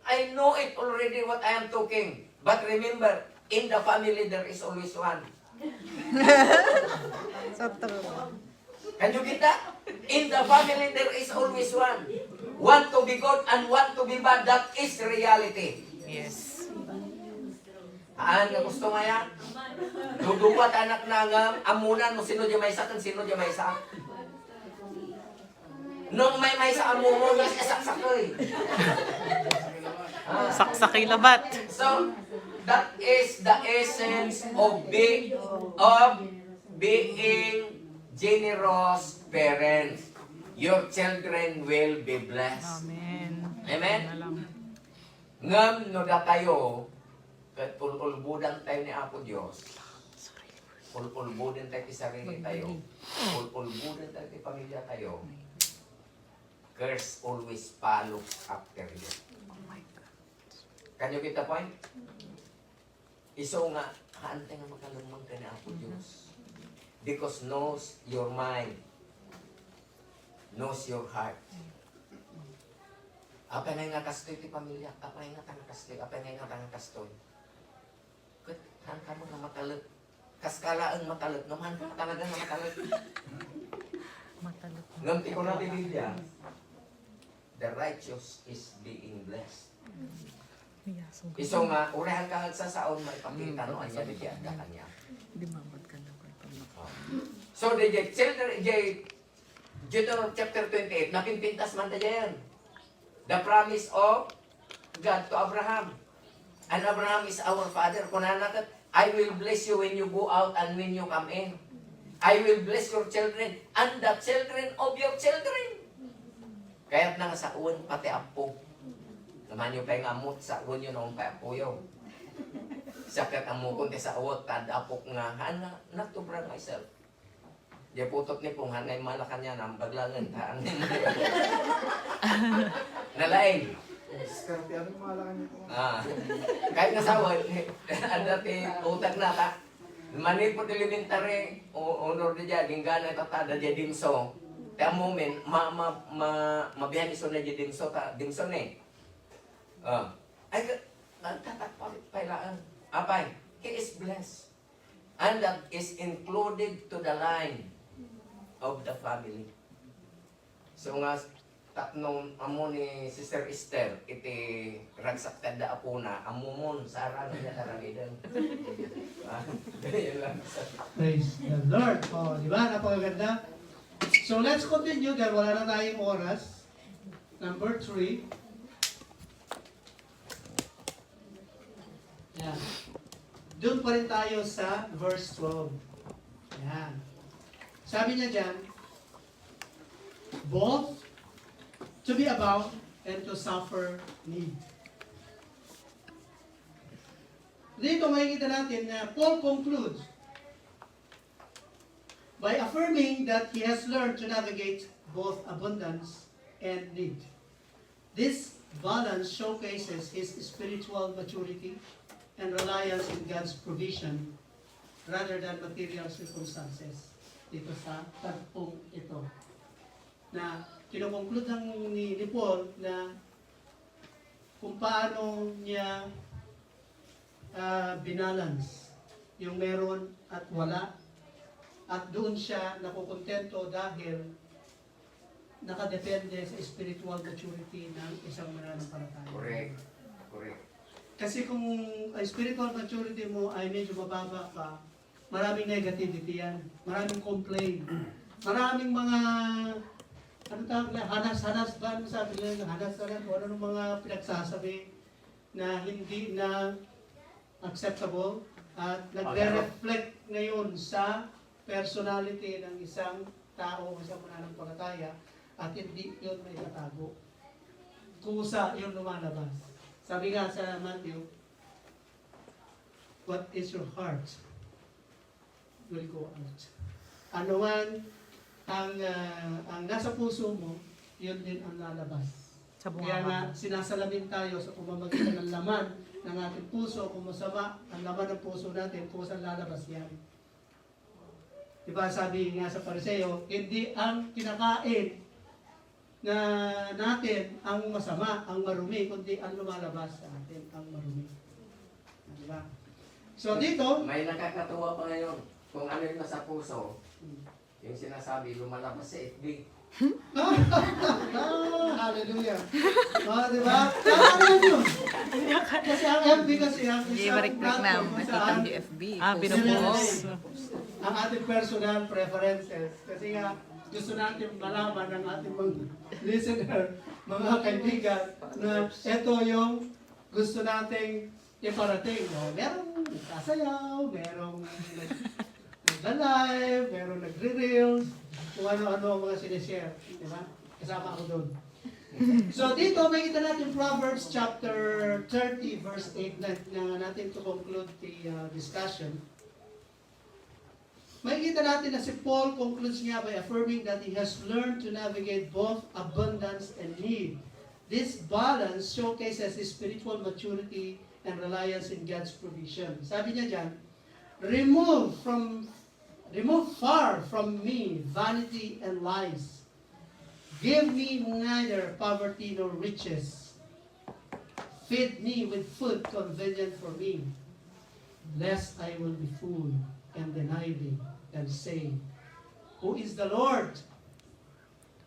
I know it already what I am talking. But remember, in the family there is always one. So true. Can you get that? In the family, there is always one. One to be good and one to be bad. That is reality. Yes. Haan nga gusto nga yan. Duduwat anak na nga, amunan mo sino di may sa kan sino di may sa. Nung may sa amo mo, yes, saksak ko eh. Saksaki labat. So, that is the essence of being generous parents. Your children will be blessed. Amen. Amen? Na lang. Ngam no da tayo, kat ulbudan tayo ni Apo Diyos. Ulbudan tayo ti sarili tayo. Ulbudan tayo ti pamilya tayo. Curse always follows after you. Kanyo kita point? Iso nga, haantay nga makalumang ka ni Apo Diyos. Because knows your mind. Knows your heart. Apa na nga kastoy ti pamilya? Apa na nga kastoy? Apa na nga kastoy? Kat, han ka mo nga makalit. Kaskala ang makalit. Naman ka talaga nga makalit. Matalot. Ngamti ko natin Biblia. The righteous is being blessed. Iso nga, urahan ka sa saon, may pakita no, anya di ada kanya. Di mamad ka na. So, the children, Deuteronomy chapter 28, napimpintas man na yan. The promise of God to Abraham. And Abraham is our father. Kunanakat, I will bless you when you go out and when you come in. I will bless your children and the children of your children. Kaya't nga sa uwan pati apo. Naman yung pa'y ngamot sa uwan yun ang pa'apo yun. Sakat ang mukon sa uwat, tad apok nga, natubra myself. Di putot ni pong hanay malakan niya ng baglangan. Nalaing. Kahit nasawan, ang dati utag na ka. Manipot elementary, honor na dyan, ginggana tatada dyan dimso. Kaya moment, mabihan iso na dyan dimso eh. Ay, nagtatakpailaan. Apay, he is blessed. And that is included to the line of the family. So nga, tatnong amo ni Sister Esther, iti ragsak tanda apo na, amumon, sarang niya tarangidan. Ganyan lang. Praise the Lord. O, di ba? Napakaganda. So, let's continue dahil wala na tayong oras. Number 3. Yan. Doon pa rin tayo sa verse 12. Yan. Sabi niya dyan, both to be about and to suffer need. Dito makikita natin na Paul concludes by affirming that he has learned to navigate both abundance and need. This balance showcases his spiritual maturity and reliance in God's provision rather than material circumstances. Dito sa tagpong ito. Na kinukonclude ni Paul na kung paano niya binalance yung meron at wala. At doon siya nakukontento dahil nakadepende sa spiritual maturity ng isang mananampalataya. Correct. Correct. Kasi kung spiritual maturity mo ay medyo mababa pa, maraming negativity yan. Maraming complaint. Maraming mga, ano tawag na, hanas-hanas ba? Ano sabi nila? Hanas-hanas o ano ng mga pinagsasabi na hindi na acceptable at nagre-reflect ngayon sa personality ng isang tao, isang mananampalataya at hindi yun may tatago. Kusa yun lumalabas. Sabi nga sa Matthew, what is your heart will go out. Ano man ang nasa puso mo, yun din ang lalabas. Sa Kaya nga sinasalamin tayo sa pamamagitan ng laman ng ating puso. Kung masama ang laman ng puso natin, kung saan lalabas yan. Diba sabi nga sa Pariseo, hindi ang kinakain na natin ang masama, ang marumi, kundi ang lumalabas sa atin, ang marumi. Diba? So dito, May nakakatuwa pa ngayon. Kung ano yung nasa puso, yung sinasabi, lumalabas sa FB. Hallelujah. Di ba? Ano yun? Kasi ang FB kasi ang Hindi isang ma-recruit na. platform kung Nakita saan yung FB. pinupost Pinupost. ang ating personal preferences. Kasi nga, gusto natin malaman ng ating mga listener, mga kaibigan, na ito yung gusto nating iparating. No? Merong nagsasayaw, merong nagla-live, merong nagre-reels, kung ano-ano ang mga sinishare. Di ba? Kasama ako doon. So dito, may kita natin Proverbs chapter 30, verse 8 na natin to conclude the discussion. Makikita natin na si Paul concludes niya by affirming that he has learned to navigate both abundance and need. This balance showcases his spiritual maturity and reliance in God's provision. Sabi niya dyan, remove far from me vanity and lies. Give me neither poverty nor riches. Feed me with food convenient for me, lest I will be full and deny thee, and say, Who is the Lord?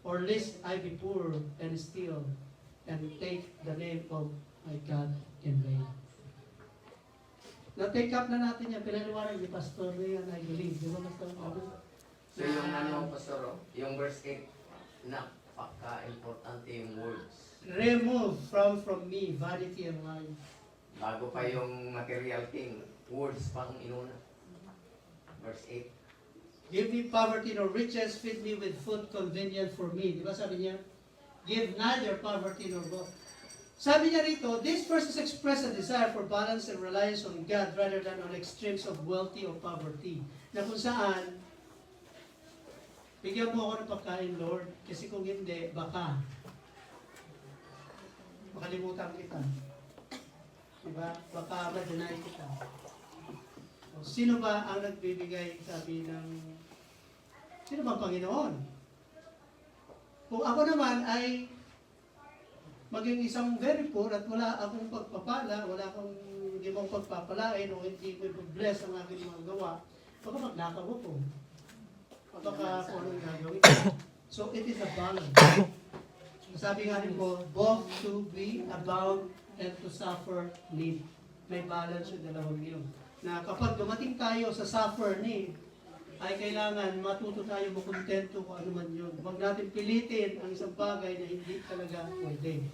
Or lest I be poor and steal, and take the name of my God in vain. Na-take up na natin yan, pinaliwanag ni Pastor Rian, I believe. Di ba, Pastor? So yung Pastor, yung verse 8, napaka-importante yung words. Remove from me vanity and lies. Bago pa yung material thing, words pang inuna. Verse 8. Give me poverty nor riches, feed me with food convenient for me. Di ba sabi niya? Give neither poverty nor wealth. Sabi niya rito, this verse express a desire for balance and reliance on God rather than on extremes of wealthy or poverty. Na kung saan, bigyan mo ako ng pagkain, Lord, kasi kung hindi, baka makalimutan kita. Diba? Baka ma-deny kita. O, sino ba ang nagbibigay, sabi ng, sino bang Panginoon? Kung ako naman ay maging isang very poor at wala akong pagpapala, wala akong hindi mong pagpapalain o hindi ko i-bless ang aking mga gawa, baka magnakaw ako. Baka kung anong gagawin. So it is a balance. Sabi nga rin po, both to be abound and to suffer need. May balance yung dalawang yun. Na kapag dumating tayo sa suffer need, ay kailangan matuto tayo makontento kung ano man yun. Huwag natin pilitin ang isang bagay na hindi talaga pwede.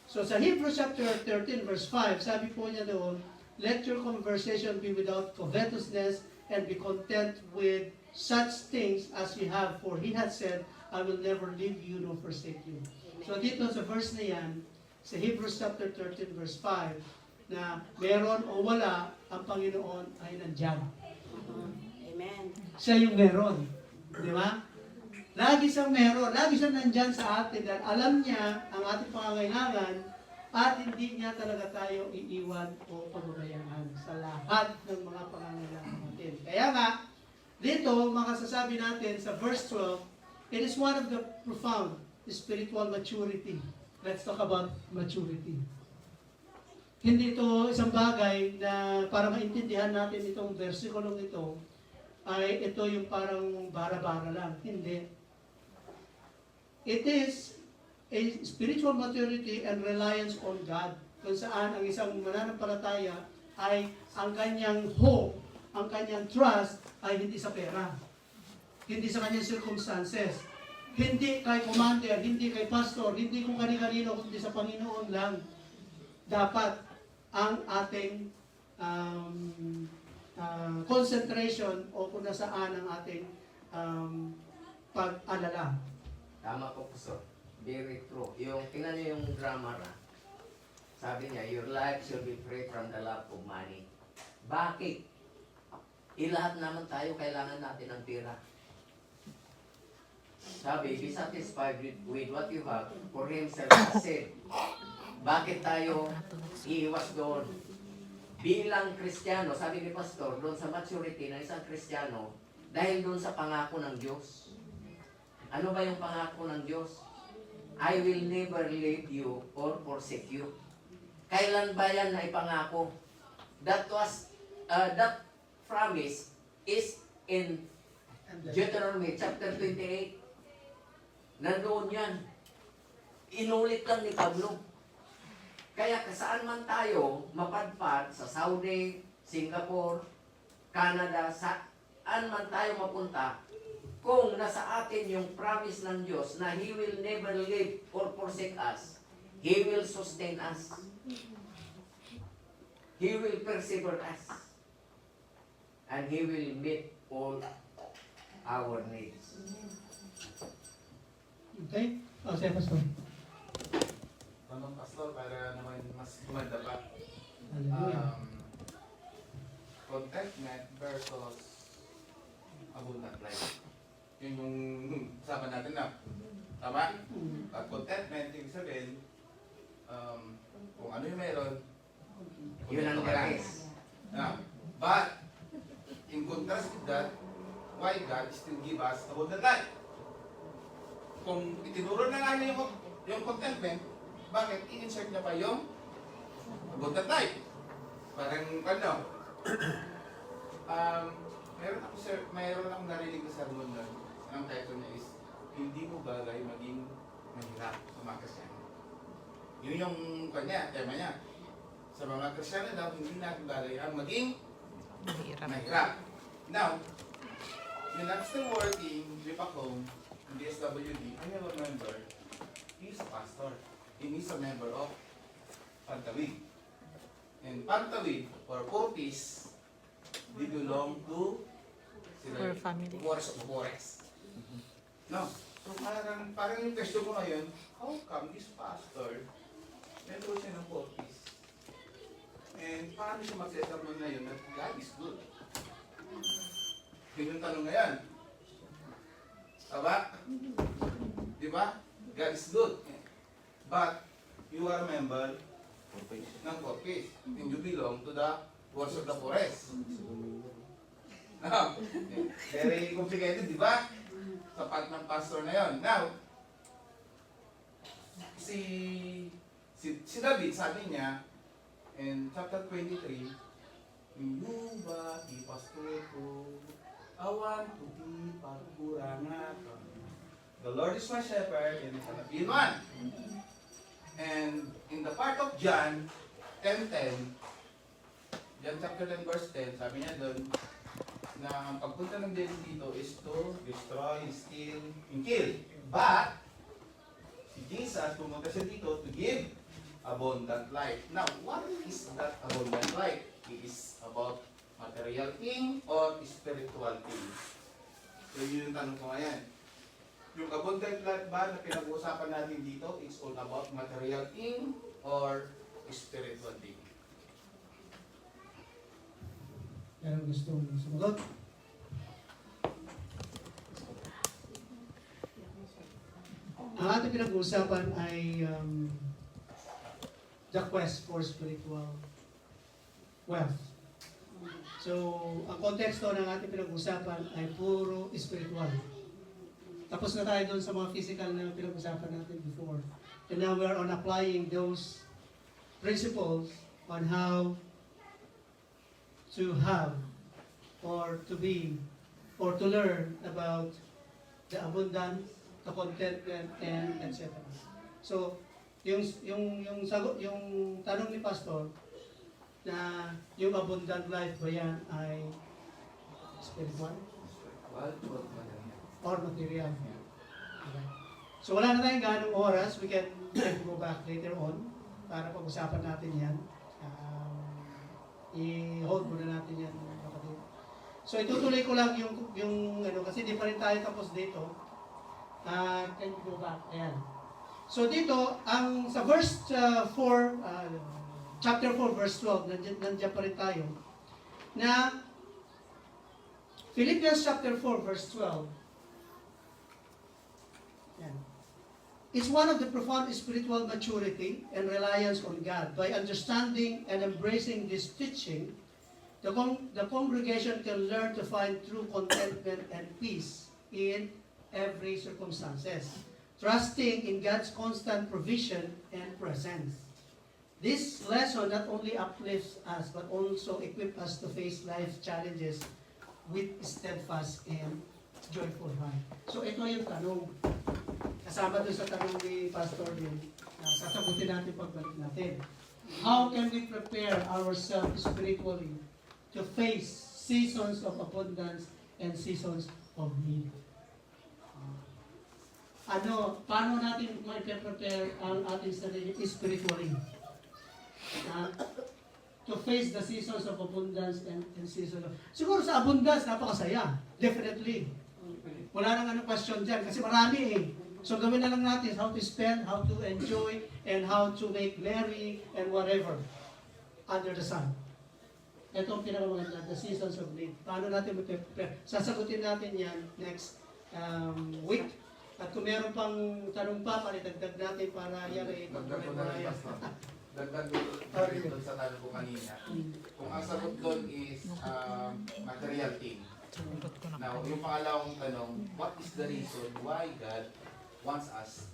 So sa Hebrews chapter 13 verse 5, sabi po niya doon, let your conversation be without covetousness and be content with such things as you have, for he had said, I will never leave you nor forsake you. So dito sa verse na yan, sa Hebrews chapter 13 verse 5, na meron o wala, ang Panginoon ay nandyan. Amen. Siya yung meron. Di ba? Lagi siyang meron. Lagi siyang nandyan sa atin dahil alam niya ang ating pangangailangan at hindi niya talaga tayo iiwan o pababayaan sa lahat ng mga pangangailangan natin. Kaya nga, dito, makasasabi natin sa verse 12, it is one of the profound spiritual maturity. Let's talk about maturity. Hindi ito isang bagay na para maintindihan natin itong versikulong ito, ay ito yung parang bara-bara lang. Hindi. It is a spiritual maturity and reliance on God, kung saan ang isang mananampalataya ay ang kanyang hope, ang kanyang trust ay hindi sa pera, hindi sa kanyang circumstances, hindi kay commander, hindi kay pastor, hindi kung kani-kanino, kundi sa Panginoon lang. Dapat ang ating concentration o kung nasaan ang ating pag-alala. Tama po, Pastor. Very true. Tingnan niyo yung grammar. Sabi niya, your life should be free from the love of money. Bakit? Lahat naman tayo kailangan natin ng pera. Sabi, be satisfied with what you have, for himself has said. Bakit tayo iiwas doon? Bilang Kristiyano, sabi ni Pastor, doon sa maturity ng isang Kristiyano, dahil doon sa pangako ng Diyos. Ano ba yung pangako ng Diyos? I will never leave you or forsake you. Kailan ba yan na ipangako? That promise is in Deuteronomy chapter 28. Nandoon yan. Inulit lang ni Pablo. Kaya saan man tayo mapadpad, sa Saudi, Singapore, Canada, saan man tayo mapunta, kung nasa atin yung promise ng Diyos na He will never leave or forsake us, He will sustain us. He will persevere us. And He will meet all our needs. Okay? O, sige, Pastor. Tanong Pastor, para naman mas gumanda pa. Hallelujah. Contentment versus abundant life. Yun yung usapan natin na. Tama? At contentment, ibig sabihin, kung ano yung meron, Yun ang grace. But, in contrast with that, why God still give us abundant life? Kung itinuro na nga niya yung contentment, bakit i-insert niya pa yung abundant life? Parang ano, mayroon akong narinig na sermon doon. Ang title niya is, hindi mo bagay maging mahirap sa mga Kristyano. Yun yung kanya, tema niya. Sa mga Kristyano daw, hindi natin bagay ang maging mahirap. Now, when I'm still working back home in DSWD, I have a member, he's a pastor. He is a member of Pantawid. And Pantawid, or Portis, they belong to Poor family. Poorest of the poorest. No. So parang yung question ko ngayon, how come this pastor, member siya ng Portis? And paano siya magsesermon na yun na God is good? Yun yung tanong ngayon. Tama? Di ba? God is good. But, you are a member ng Portis. And you belong to the worst of the poorest. Now, very complicated, di ba? Sa part ng pastor na yon. Now, si David, sabi niya, in chapter 23, "Hindi ba pastor ko, awan ko di pagkurangan. The Lord is my shepherd, and it's gonna be one." And in the part of John 10:10, John chapter 10 verse 10, sabi niya doon, na ang pagpunta ng devil dito is to destroy, steal, and kill. But, si Jesus, pumunta siya dito to give abundant life. Now, what is that abundant life? It is about material thing or spiritual thing. So, yun yung tanong ko ngayon. Yung abundant life ba na pinag-uusapan natin dito, it's all about material thing or spiritual thing? Kaya gusto mong sumagot? Ang ating pinag-uusapan ay the quest for spiritual wealth. So, ang konteksto ng ating pinag-uusapan ay puro spiritual. Tapos na tayo doon sa mga physical na pinag-uusapan natin before. And now we are on applying those principles on how to have or to be or to learn about the abundance, the contentment, and etc. So, yung tanong ni Pastor na yung abundant life ba yan ay spiritual or material? Okay. So, wala na tayong ganong oras. We can go back later on para pag-usapan natin yan. I-hold muna natin yan, kapatid. So, itutuloy ko lang yung kasi di pa rin tayo tapos dito. Can you go back? Ayan. So, dito, sa verse 4, chapter 4, verse 12, nandiyan pa rin tayo, na Philippians chapter 4, verse 12, ayan. It's one of the profound spiritual maturity and reliance on God. By understanding and embracing this teaching, the congregation can learn to find true contentment and peace in every circumstances, trusting in God's constant provision and presence. This lesson not only uplifts us, but also equips us to face life's challenges with steadfast and joyful heart. So ito yung tanong. kasama doon sa tanong ni Pastor din, sasagutin natin pagbalik natin. How can we prepare ourselves spiritually to face seasons of abundance and seasons of need? Paano natin ma-prepare ang ating sarili spiritually? To face the seasons of abundance and season of... Siguro sa abundance, napakasaya. Definitely. Wala nang question dyan kasi marami eh. So gawin na lang natin how to spend, how to enjoy, and how to make merry, and whatever under the sun. Ito ang pinakamaganda, the seasons of need. Paano natin mag-prepare? Sasagutin natin yan next week. At kung meron pang tanong pa, palitagdag natin para yan ay Dagdag ko na rin, Pastor. Dagdag ko rin doon sa tanong ko kanina. Kung ang sagot doon is material thing. Now, yung pangalawang tanong, what is the reason why God wants us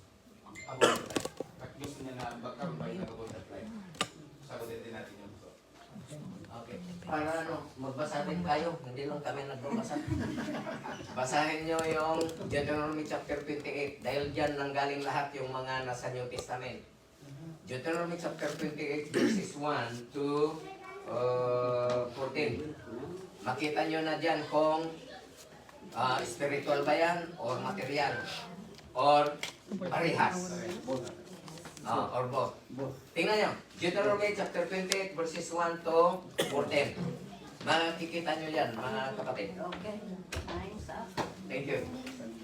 abundant life? At gusto niya na magkaroon tayo ng abundant life. Sagutin din natin yung gusto. Okay. Para magbasa din kayo, hindi lang kami nagbabasa. Basahin nyo yung Deuteronomy chapter 28 dahil dyan nanggaling lahat yung mga nasa New Testament. Deuteronomy chapter 28 verses 1 to 14. Makita nyo na dyan kung spiritual ba yan or material or parehas. Or both. Tingnan nyo. Deuteronomy chapter 28 verses 1 to 14. Makikita nyo yan, mga kapatid. Okay. Time's up. Thank you.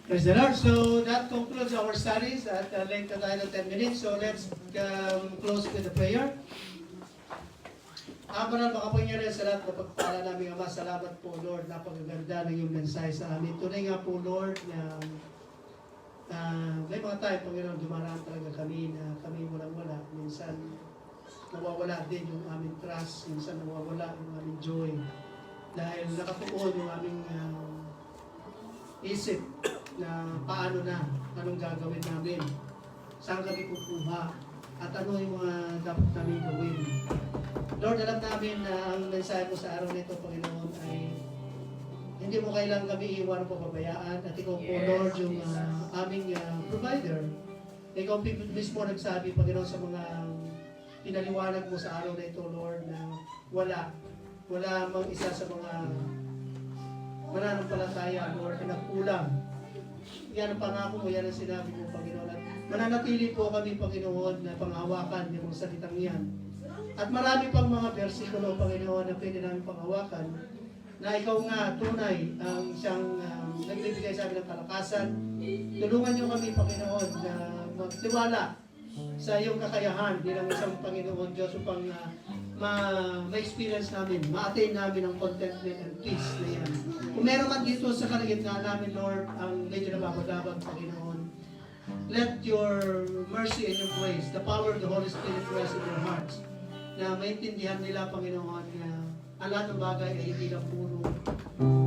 Praise the Lord. So that concludes our studies at length of 10 minutes. So let's close with the prayer. Banal, makapangyarihan sa lahat na pagpala namin, Ama. Salamat po, Lord. Napakaganda ng iyong mensahe sa amin. Tunay nga po, Lord, na may mga tayo, Panginoon, dumaraan talaga kami na kami walang-wala. Minsan, nawawala din yung aming trust. Minsan, nawawala yung aming joy. Dahil nakatuon yung aming isip na paano na, anong gagawin namin, saan kami kukuha, at ano yung mga dapat namin gawin. Lord, alam namin na ang mensahe mo sa araw nito, Panginoon, ay hindi mo kailangan kami iwan o pababayaan. At ikaw po, Lord, yung aming provider. Ikaw mismo nagsabi, Panginoon, sa mga pinaliwanag mo sa araw na ito, Lord, na wala mang isa sa mga mananampalataya, Lord, na nagkulang. Yan ang pangako mo, yan ang sinabi mo, Panginoon. At mananatili po kami, Panginoon, na panghawakan yung mga salitang yan. At marami pang mga versikulo, Panginoon, na pwede namin panghawakan, na ikaw nga tunay ang siyang nagbibigay sa amin ng kalakasan. Tulungan niyo kami, Panginoon, na magtiwala sa iyong kakayahan bilang isang Panginoon Diyos upang ma-experience namin, ma-attain namin ang contentment and peace na yan. Kung meron man dito sa kalagitnaan namin, Lord, ang medyo nababagabag, Panginoon, let your mercy and your grace, the power of the Holy Spirit rest in their hearts, na maintindihan nila, Panginoon, na ang lahat ng bagay ay hindi lang puro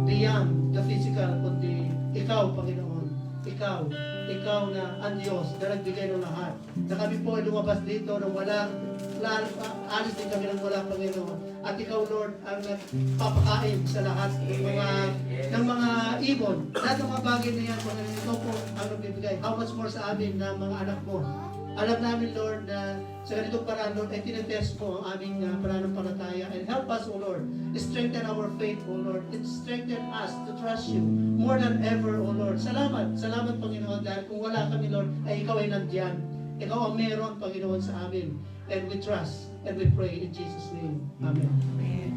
beyond the physical, kundi ikaw, Panginoon, ikaw na ang Diyos na nagbigay ng lahat. Na kami po ay lumabas dito nang walang, alis din kami nang walang, Panginoon. At ikaw, Lord, ang nagpapakain sa lahat ng mga ibon. Lahat ng mga bagay na yan, Panginoon, ikaw po ang nagbibigay. How much more sa amin na mga anak mo? Alam namin, Lord, na sa ganitong paraan, Lord, ay tinetest mo ang aming pananampalataya. And help us, O Lord, strengthen our faith, O Lord. Strengthen us to trust you more than ever, O Lord. Salamat, Panginoon, dahil kung wala kami, Lord, ay ikaw ay nandiyan. Ikaw ang meron, Panginoon, sa amin. And we trust and we pray in Jesus' name. Amen. Amen.